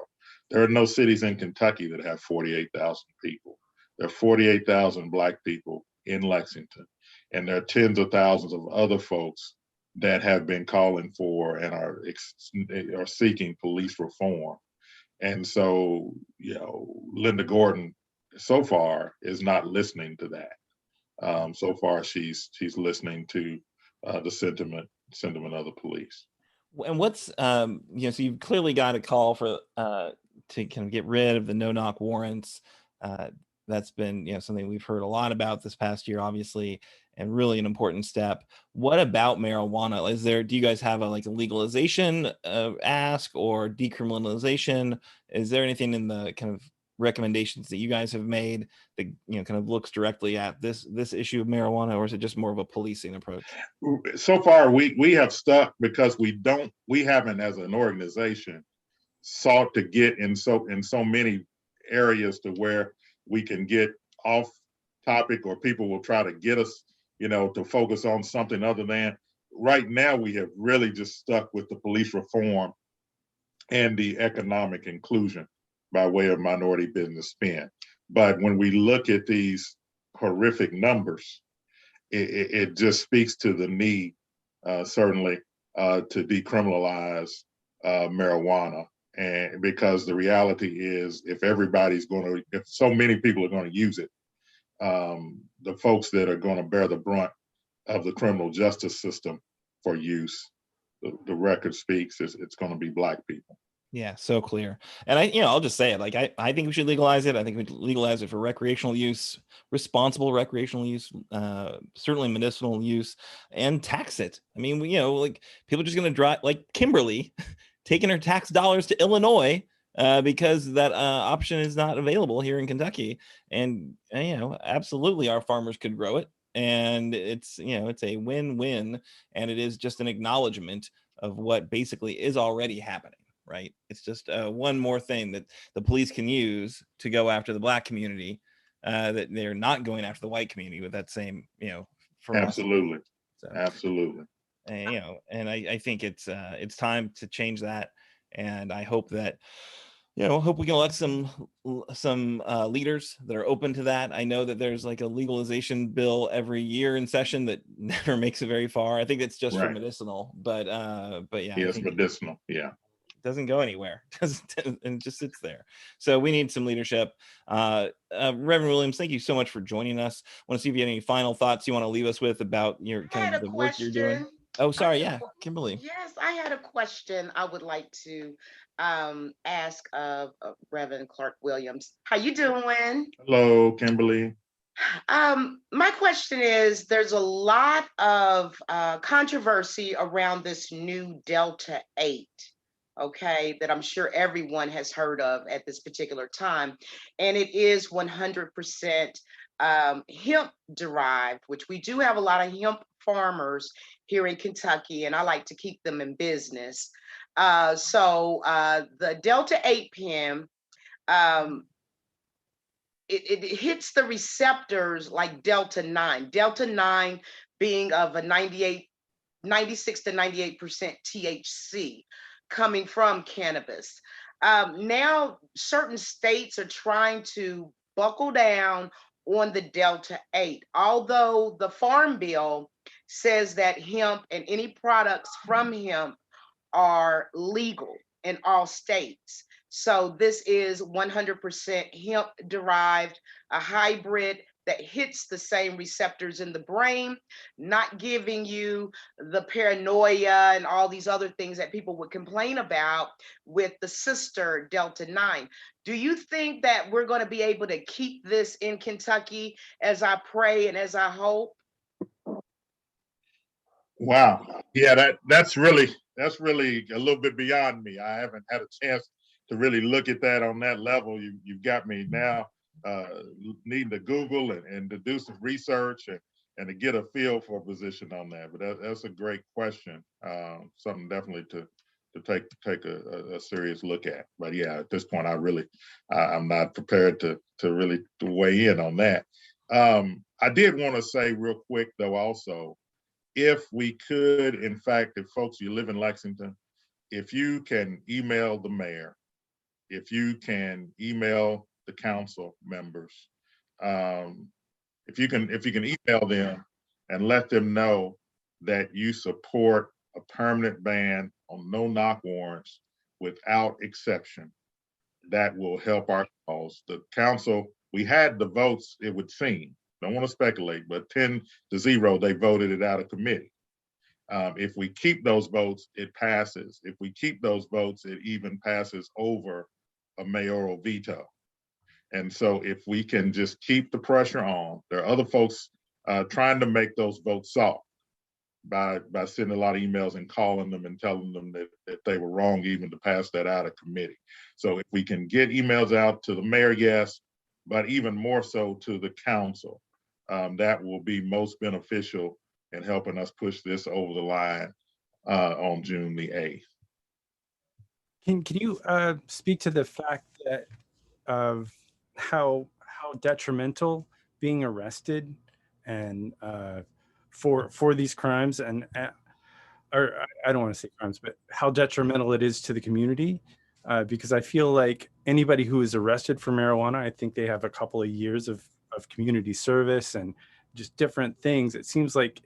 there are no cities in Kentucky that have 48,000 people. There are 48,000 Black people in Lexington, and there are tens of thousands of other folks that have been calling for and are seeking police reform. And so, Linda Gordon so far is not listening to that. So far, she's listening to the sentiment of the police. And what's so you've clearly got a call for to kind of get rid of the no-knock warrants. That's been something we've heard a lot about this past year, obviously, and really an important step. What about marijuana? Do you guys have a legalization ask or decriminalization? Is there anything in the kind of recommendations that you guys have made that kind of looks directly at this issue of marijuana, or is it just more of a policing approach? So far, we have stuck because we haven't as an organization sought to get in so many areas to where we can get off topic, or people will try to get us, to focus on something other than. Right now, we have really just stuck with the police reform and the economic inclusion by way of minority business spend. But when we look at these horrific numbers, it just speaks to the need, certainly, to decriminalize marijuana. And because the reality is, if so many people are going to use it, the folks that are going to bear the brunt of the criminal justice system for use, the record speaks, it's going to be Black people. Yeah, so clear. And I'll just say it. I think we should legalize it. I think we should legalize it for recreational use, responsible recreational use, certainly medicinal use, and tax it. I mean, people are just going to drive, like Kimberly, taking her tax dollars to Illinois because that option is not available here in Kentucky. And absolutely, our farmers could grow it, and it's a win-win, and it is just an acknowledgement of what basically is already happening. Right. It's just one more thing that the police can use to go after the Black community that they're not going after the white community with that same, Absolutely. So, absolutely. And I think it's time to change that. And I hope that, hope we can elect some leaders that are open to that. I know that there's like a legalization bill every year in session that never makes it very far. I think it's just for medicinal, but yeah. Yes, medicinal. Yeah. doesn't go anywhere, and it just sits there. So we need some leadership. Reverend Williams, thank you so much for joining us. I want to see if you have any final thoughts you want to leave us with about your kind of the work you're doing. Oh, sorry. Yeah, Kimberly. Yes, I had a question I would like to ask of Reverend Clark Williams. How you doing? Hello, Kimberly. My question is, there's a lot of controversy around this new Delta 8, okay, that I'm sure everyone has heard of at this particular time. And it is 100% hemp derived, which we do have a lot of hemp farmers here in Kentucky, and I like to keep them in business. So the Delta 8 pen, it hits the receptors like Delta 9. Delta 9 being of a 96 to 98% THC coming from cannabis. Now, certain states are trying to buckle down on the Delta 8, although the Farm Bill says that hemp and any products from hemp are legal in all states. So this is 100% hemp derived, a hybrid that hits the same receptors in the brain, not giving you the paranoia and all these other things that people would complain about with the sister Delta 9. Do you think that we're going to be able to keep this in Kentucky, as I pray and as I hope? Wow. Yeah, that's really a little bit beyond me. I haven't had a chance to really look at that on that level. You've got me now needing to Google and to do some research and to get a feel for a position on that. But that's a great question. Something definitely to take a serious look at. But yeah, at this point, I'm not prepared to really weigh in on that. I did want to say real quick though, also, if we could, in fact, if folks, you live in Lexington, if you can email the mayor, if you can email the council members, if you can email them and let them know that you support a permanent ban on no-knock warrants without exception, that will help our cause. The council, we had the votes, it would seem, don't want to speculate, but 10-0, they voted it out of committee. If we keep those votes, it passes. If we keep those votes, it even passes over a mayoral veto. And so if we can just keep the pressure on, there are other folks trying to make those votes soft by sending a lot of emails and calling them and telling them that they were wrong even to pass that out of committee. So if we can get emails out to the mayor, yes, but even more so to the council, that will be most beneficial in helping us push this over the line on June the 8th. Can you speak to the fact that of how detrimental being arrested and for these crimes and or I don't want to say crimes, but how detrimental it is to the community? Because I feel like anybody who is arrested for marijuana, I think they have a couple of years of community service and just different things. It seems like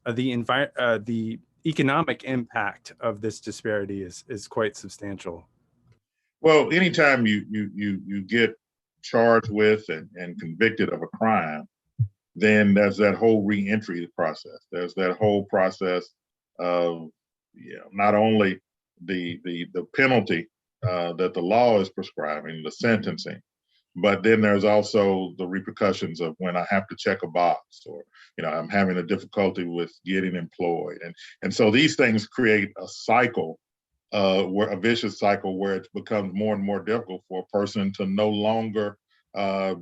the economic impact of this disparity is quite substantial. Well, anytime you get charged with and convicted of a crime, then there's that whole reentry process. There's that whole process of not only the penalty that the law is prescribing, the sentencing, but then there's also the repercussions of when I have to check a box, or I'm having a difficulty with getting employed, and so these things create a cycle, where a vicious cycle where it becomes more and more difficult for a person to no longer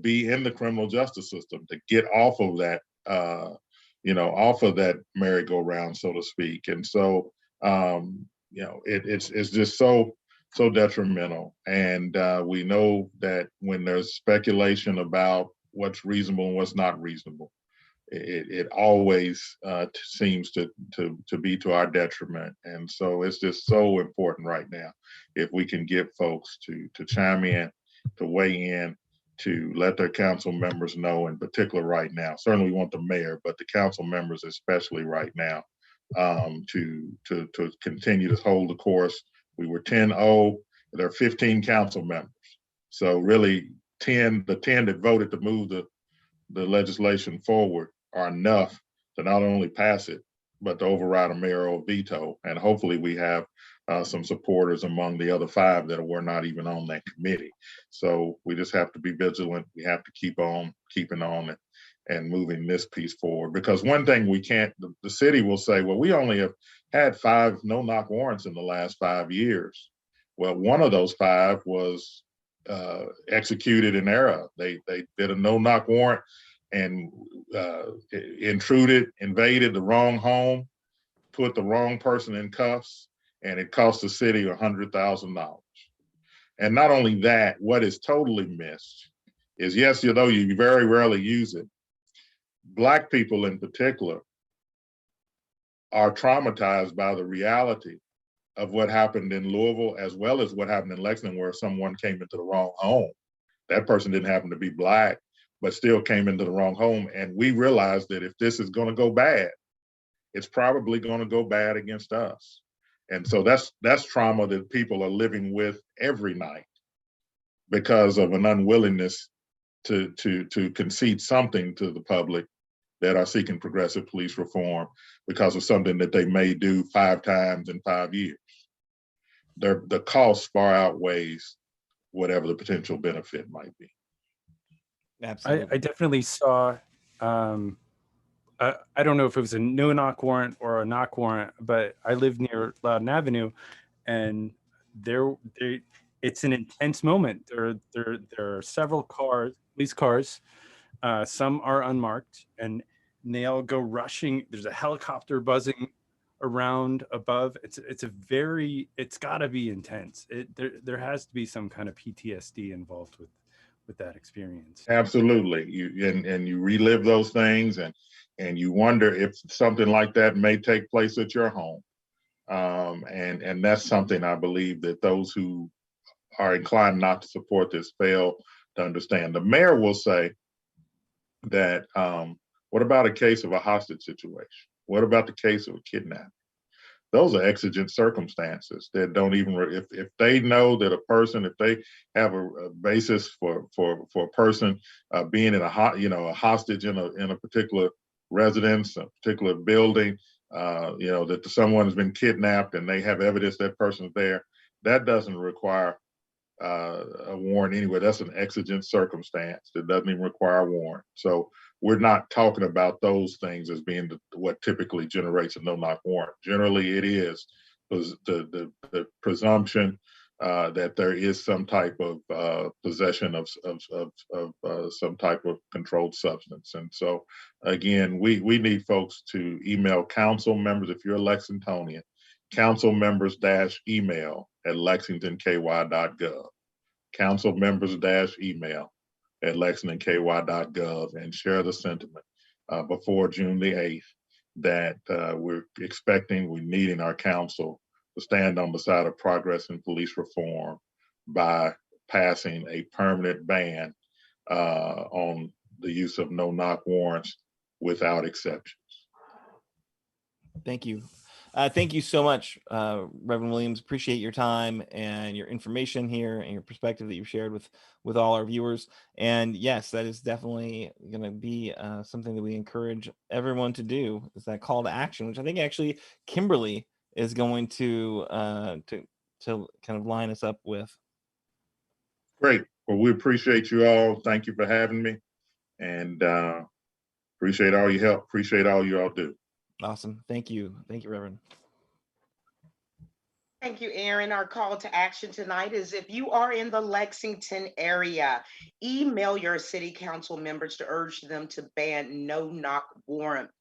be in the criminal justice system, to get off of that, off of that merry-go-round, so to speak. And so, it's just so detrimental. And we know that when there's speculation about what's reasonable and what's not reasonable, it always seems to be to our detriment. And so it's just so important right now, if we can get folks to chime in, to weigh in, to let their council members know, in particular right now. Certainly we want the mayor, but the council members especially right now, to continue to hold the course, We were 10-0. There are 15 council members. So really the 10 that voted to move the legislation forward are enough to not only pass it, but to override a mayoral veto. And hopefully we have some supporters among the other 5 that were not even on that committee. So we just have to be vigilant. We have to keep on keeping on and moving this piece forward. Because one thing we can't, the city will say, well, we only have had 5 no-knock warrants in the last 5 years. Well, one of those 5 was executed in error. They did a no-knock warrant and invaded the wrong home, put the wrong person in cuffs, and it cost the city $100,000. And not only that, what is totally missed is, yes, you very rarely use it, Black people in particular are traumatized by the reality of what happened in Louisville, as well as what happened in Lexington, where someone came into the wrong home. That person didn't happen to be Black, but still came into the wrong home. And we realized that if this is going to go bad, it's probably going to go bad against us. And so that's trauma that people are living with every night because of an unwillingness to concede something to the public that are seeking progressive police reform because of something that they may do 5 times in 5 years. The cost far outweighs whatever the potential benefit might be. Absolutely. I definitely saw, I don't know if it was a no-knock warrant or a knock warrant, but I live near Loudon Avenue, and it's an intense moment. There are several police cars. Some are unmarked, and they all go rushing. There's a helicopter buzzing around above. It's got to be intense. There has to be some kind of PTSD involved with that experience. Absolutely. You relive those things, and you wonder if something like that may take place at your home. And that's something I believe that those who are inclined not to support this fail to understand. The mayor will say that, what about a case of a hostage situation? What about the case of a kidnapping? Those are exigent circumstances that don't even, if they know that a person, if they have a basis for a person being in a hostage in a particular residence, a particular building, that someone has been kidnapped and they have evidence that person's there, that doesn't require a warrant anyway. That's an exigent circumstance that doesn't even require a warrant. So we're not talking about those things as being what typically generates a no-knock warrant. Generally, it is the presumption that there is some type of possession of some type of controlled substance. And so, again, we need folks to email council members, if you're a Lexingtonian, council members-email at lexingtonky.gov. Council members-email at lexingtonky.gov, and share the sentiment before June the 8th that we're needing our council to stand on the side of progress in police reform by passing a permanent ban on the use of no-knock warrants without exceptions. Thank you. Thank you so much, Reverend Williams. Appreciate your time and your information here and your perspective that you've shared with all our viewers. And yes, that is definitely going to be something that we encourage everyone to do, is that call to action, which I think actually Kimberly is going to kind of line us up with. Great. Well, we appreciate you all. Thank you for having me, and appreciate all your help. Appreciate all you all do. Awesome. Thank you. Thank you, Reverend. Thank you, Aaron. Our call to action tonight is, if you are in the Lexington area, email your city council members to urge them to ban no-knock warrants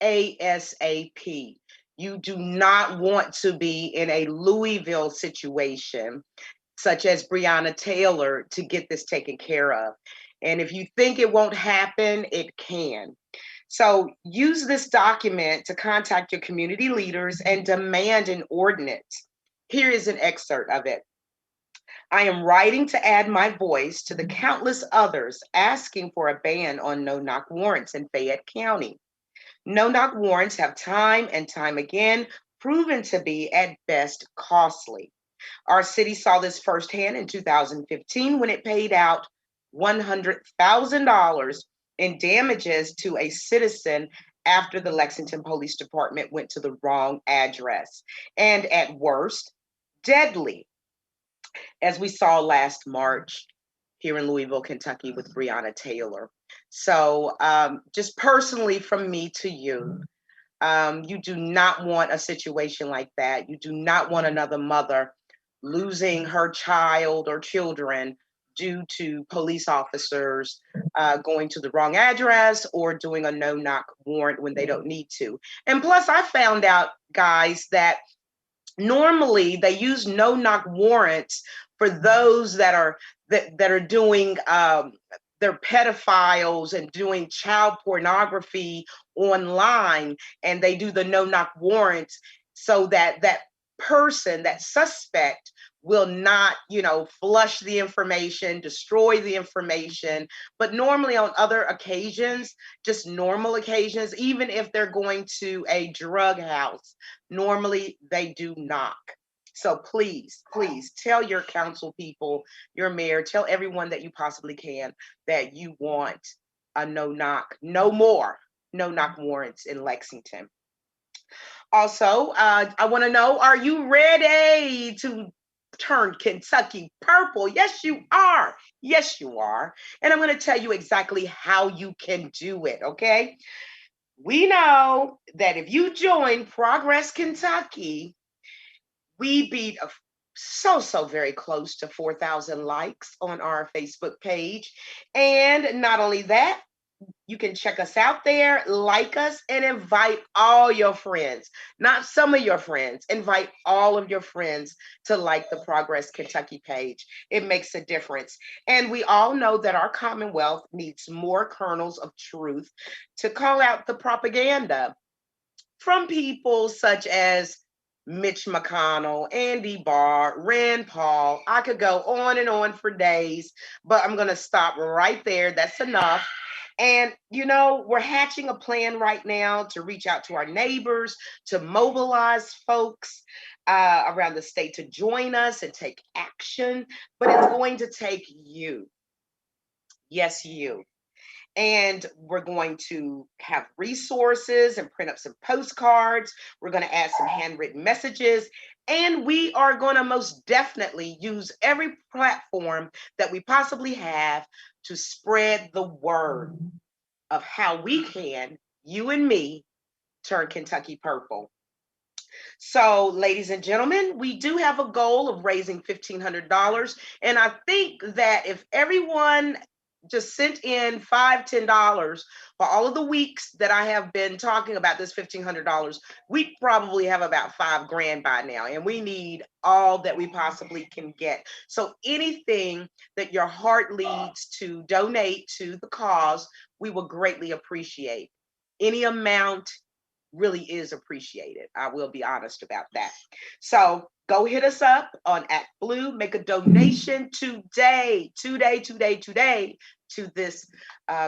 ASAP. You do not want to be in a Louisville situation such as Breonna Taylor to get this taken care of. And if you think it won't happen, it can. So use this document to contact your community leaders and demand an ordinance. Here is an excerpt of it. I am writing to add my voice to the countless others asking for a ban on no-knock warrants in Fayette County. No-knock warrants have time and time again proven to be at best costly. Our city saw this firsthand in 2015 when it paid out $100,000 in damages to a citizen after the Lexington Police Department went to the wrong address. And at worst, deadly, as we saw last March here in Louisville, Kentucky with Breonna Taylor. So just personally from me to you, you do not want a situation like that. You do not want another mother losing her child or children due to police officers going to the wrong address or doing a no-knock warrant when they don't need to. And plus, I found out, guys, that normally they use no-knock warrants for those that are doing they're pedophiles and doing child pornography online, and they do the no-knock warrants so that that person, that suspect, will not, flush the information, destroy the information. But normally on other occasions, just normal occasions, even if they're going to a drug house, normally they do knock. So please, please tell your council people, your mayor, tell everyone that you possibly can that you want a no-knock, no more no-knock warrants in Lexington. Also, I want to know, are you ready to turn Kentucky purple? Yes, you are. Yes, you are. And I'm going to tell you exactly how you can do it, okay? We know that if you join Progress Kentucky, we beat so very close to 4,000 likes on our Facebook page. And not only that, you can check us out there, like us, and invite all your friends, not some of your friends. Invite all of your friends to like the Progress Kentucky page. It makes a difference. And we all know that our Commonwealth needs more kernels of truth to call out the propaganda from people such as Mitch McConnell, Andy Barr, Rand Paul. I could go on and on for days, but I'm going to stop right there. That's enough. And, we're hatching a plan right now to reach out to our neighbors, to mobilize folks around the state to join us and take action. But it's going to take you. Yes, you. And we're going to have resources and print up some postcards. We're going to add some handwritten messages. And we are going to most definitely use every platform that we possibly have to spread the word of how we can, you and me, turn Kentucky purple. So, ladies and gentlemen, we do have a goal of raising $1,500. And I think that if everyone just sent in $5, $10 for all of the weeks that I have been talking about this $1,500, we probably have about $5,000 by now, and we need all that we possibly can get. So anything that your heart leads to donate to the cause, we will greatly appreciate. Any amount really is appreciated. I will be honest about that. So go hit us up on @Blue. Make a donation today to this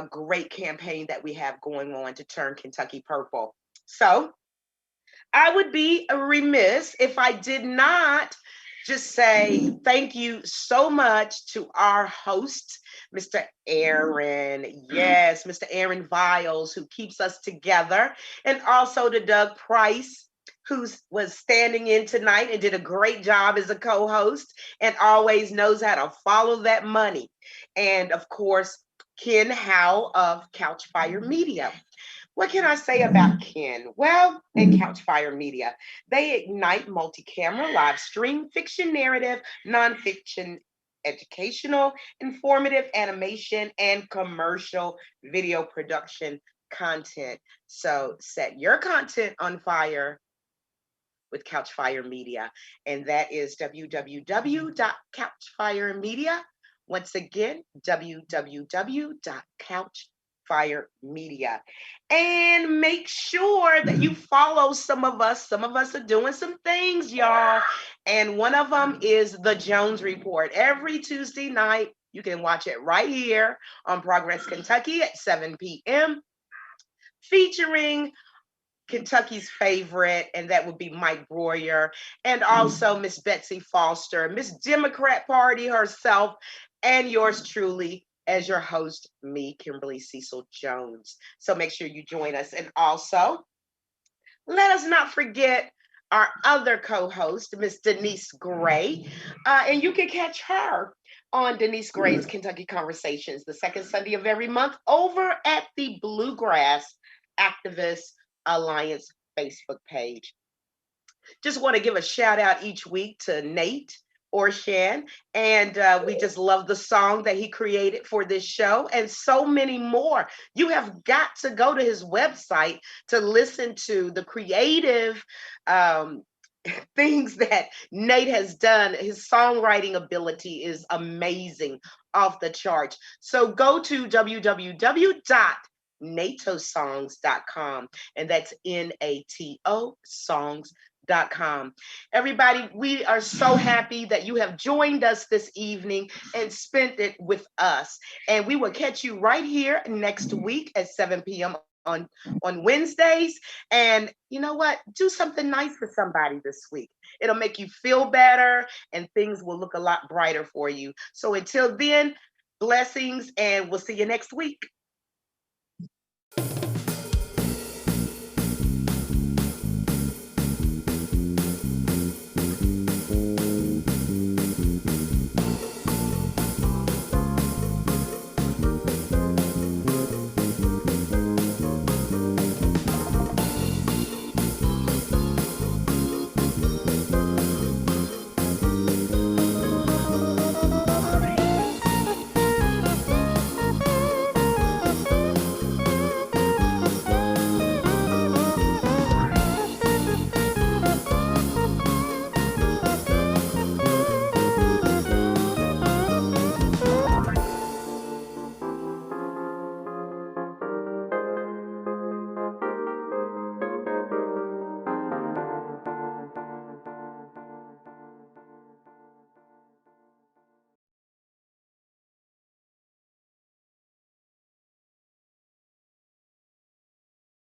great campaign that we have going on to turn Kentucky purple. So I would be remiss if I did not just say thank you so much to our host, Mr. Aaron. Yes, Mr. Aaron Viles, who keeps us together. And also to Doug Price, who was standing in tonight and did a great job as a co-host and always knows how to follow that money. And of course, Ken Howell of Couchfire Media. What can I say about Ken? Well, in Couchfire Media, they ignite multi-camera, live stream, fiction narrative, nonfiction, educational, informative, animation, and commercial video production content. So set your content on fire with Couchfire Media, and that is www.couchfiremedia. Once again, www.couchfiremedia. And make sure that you follow some of us. Some of us are doing some things, y'all. And one of them is the Jones Report. Every Tuesday night, you can watch it right here on Progress Kentucky at 7 p.m. featuring Kentucky's favorite, and that would be Mike Breuer, and also Miss Betsy Foster, Miss Democrat Party herself, and yours truly as your host, me, Kimberly Cecil Jones. So make sure you join us. And also, let us not forget our other co-host, Miss Denise Gray. And you can catch her on Denise Gray's Kentucky Conversations, the second Sunday of every month over at the Bluegrass Activist Alliance Facebook page. Just want to give a shout out each week to Nate Orshan, and we just love the song that he created for this show and so many more. You have got to go to his website to listen to the creative things that Nate has done. His songwriting ability is amazing, off the charts. So go to www.natosongs.com, and that's Nato songs.com. Everybody, we are so happy that you have joined us this evening and spent it with us. And we will catch you right here next week at 7 p.m. on Wednesdays. And you know what? Do something nice for somebody this week. It'll make you feel better and things will look a lot brighter for you. So until then, blessings, and we'll see you next week.